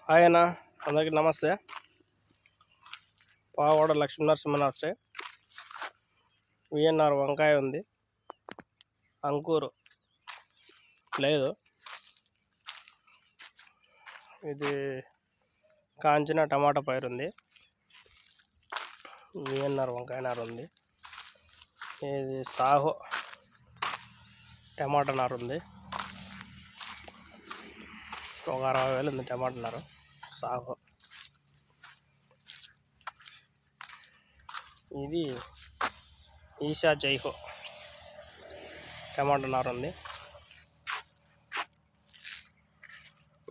Hi అన్న, అందరికీ నమస్తే. పావాడ లక్ష్మీనరసింహ నర్సరీ. విఎన్ఆర్ వంకాయ ఉంది, అంకూరు లేదు. ఇది కాంచిన టమాటా పైరు ఉంది. విఎన్ఆర్ వంకాయ నారు ఉంది. ఇది సాహో టమాటా నారు ఉంది. ఒక 60,000 ఉంది టమాటా నారు సాహో. ఇది ఈషా జైహో టమాటా నారు ఉంది.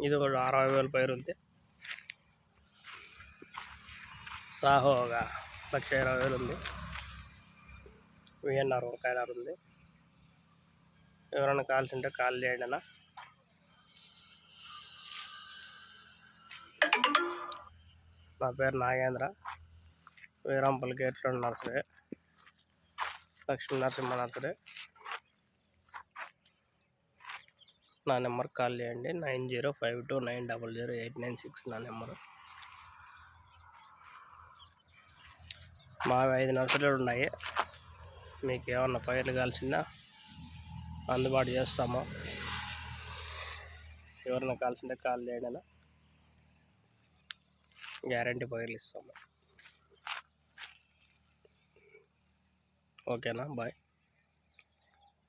ఇది ఒక 60,000 పైరు ఉంది. సాహో ఒక 1,20,000 ఉంది. విఎన్ఆర్ వంకాయ నారు ఉంది. ఎవరైనా కావాల్సింటే కాల్ చేయండి అన్న. నా పేరు నాగేంద్ర, వీరాంపల్లి గేట్లో నర్సరీ, లక్ష్మీ నరసింహ నర్సరీ. నా నెంబర్ కాల్ చేయండి, 9052900896 నా నెంబరు. మావి 5 నర్సరీలు ఉన్నాయి. మీకు ఏమన్నా పైర్లు కావాల్సిందా అందుబాటు చేస్తాము. ఎవరైనా కావాల్సింటే కాల్ చేయండి అన్న, గ్యారంటీ పైర్లు ఇస్తాము. ఓకేనా, బాయ్.